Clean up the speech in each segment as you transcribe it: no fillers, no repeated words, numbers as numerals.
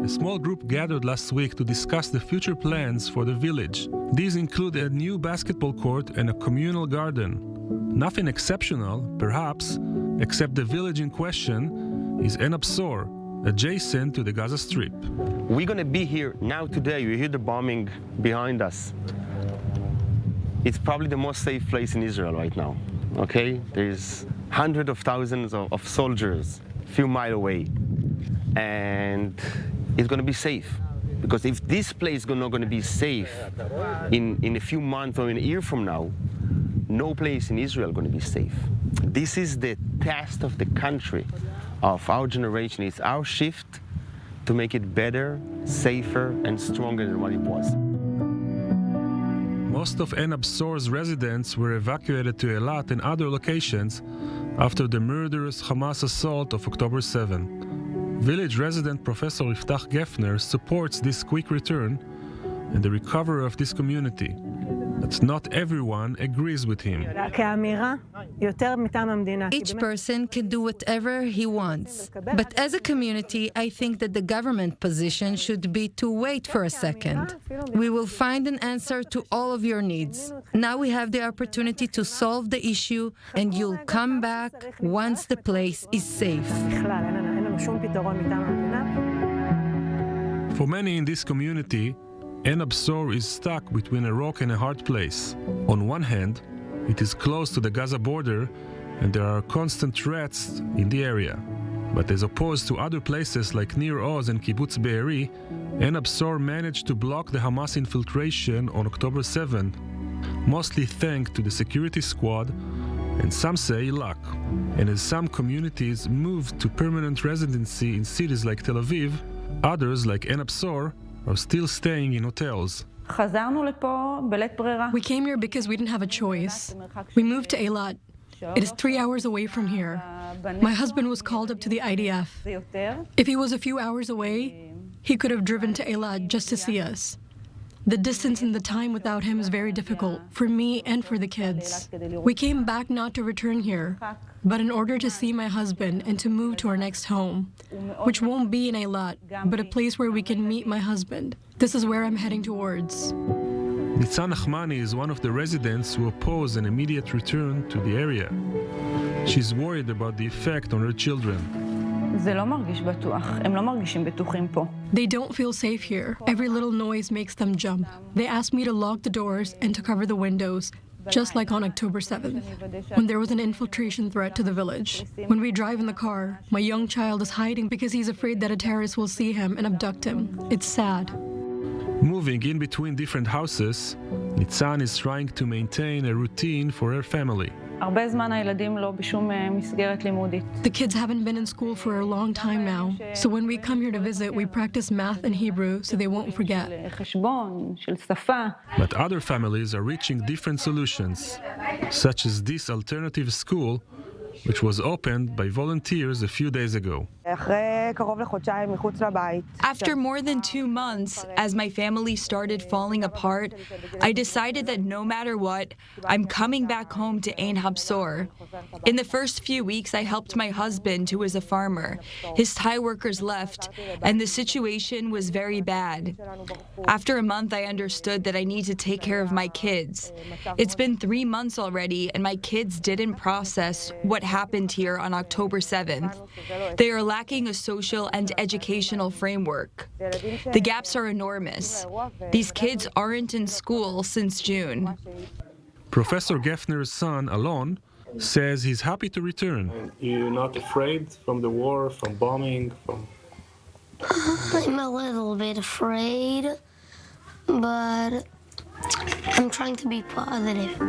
a small group gathered last week to discuss the future plans for the village. These include a new basketball court and a communal garden. Nothing exceptional, perhaps, except the village in question is En Absor, adjacent to the Gaza Strip. We're going to be here now today. You hear the bombing behind us. It's probably the most safe place in Israel right now, okay? There's hundreds of thousands of soldiers a few miles away, and it's going to be safe. Because if this place is not going to be safe in a few months or in a year from now, no place in Israel is going to be safe. This is the test of the country, of our generation. It's our shift to make it better, safer, and stronger than what it was. Most of En Absor's residents were evacuated to Eilat and other locations after the murderous Hamas assault of October 7. Village resident Professor Yiftach Gefner supports this quick return and the recovery of this community. But not everyone agrees with him. Each person can do whatever he wants. But as a community, I think that the government position should be to wait for a second. We will find an answer to all of your needs. Now we have the opportunity to solve the issue, and you'll come back once the place is safe. For many in this community, En Absor is stuck between a rock and a hard place. On one hand, it is close to the Gaza border and there are constant threats in the area. But as opposed to other places like Nir Oz and Kibbutz Be'eri, En Absor managed to block the Hamas infiltration on October 7, mostly thanks to the security squad and some say luck. And as some communities moved to permanent residency in cities like Tel Aviv, others like En Absor are still staying in hotels. We came here because we didn't have a choice. We moved to Eilat. It is 3 hours away from here. My husband was called up to the IDF. If he was a few hours away, he could have driven to Eilat just to see us. The distance and the time without him is very difficult for me and for the kids. We came back not to return here, but in order to see my husband and to move to our next home, which won't be in Eilat, but a place where we can meet my husband. This is where I'm heading towards. Nitzan Nachmani is one of the residents who oppose an immediate return to the area. She's worried about the effect on her children. They don't feel safe here. Every little noise makes them jump. They asked me to lock the doors and to cover the windows, just like on October 7th, when there was an infiltration threat to the village. When we drive in the car, my young child is hiding because he's afraid that a terrorist will see him and abduct him. It's sad. Moving in between different houses, Nitzan is trying to maintain a routine for her family. The kids haven't been in school for a long time now, so when we come here to visit, we practice math and Hebrew so they won't forget. But other families are reaching different solutions, such as this alternative school, which was opened by volunteers a few days ago. After more than 2 months, as my family started falling apart, I decided that no matter what, I'm coming back home to Ein Habsor. In the first few weeks, I helped my husband, who is a farmer. His Thai workers left, and the situation was very bad. After a month, I understood that I need to take care of my kids. It's been 3 months already, and my kids didn't process what happened here on October 7th. They are lacking a social and educational framework. The gaps are enormous. These kids aren't in school since June. Professor Gefner's son, Alon, says he's happy to return. You're not afraid from the war, from bombing, from... I'm a little bit afraid, but I'm trying to be positive.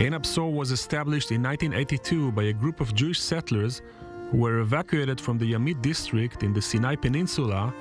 Ein Absor was established in 1982 by a group of Jewish settlers who were evacuated from the Yamit district in the Sinai Peninsula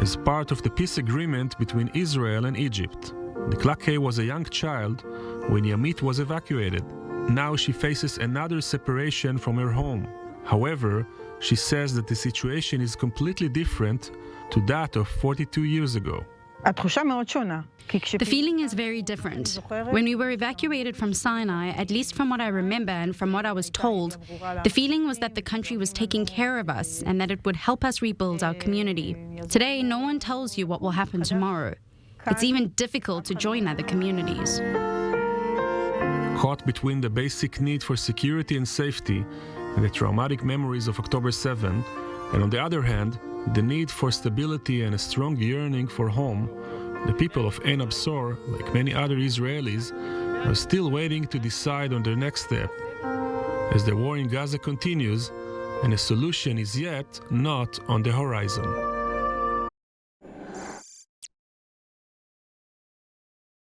as part of the peace agreement between Israel and Egypt. Niklak was a young child when Yamit was evacuated. Now she faces another separation from her home. However, she says that the situation is completely different to that of 42 years ago. The feeling is very different. When we were evacuated from Sinai, at least from what I remember and from what I was told, the feeling was that the country was taking care of us and that it would help us rebuild our community. Today, no one tells you what will happen tomorrow. It's even difficult to join other communities. Caught between the basic need for security and safety and the traumatic memories of October 7, and on the other hand, the need for stability and a strong yearning for home, the people of Ein Habsor, like many other Israelis, are still waiting to decide on their next step, as the war in Gaza continues and a solution is yet not on the horizon.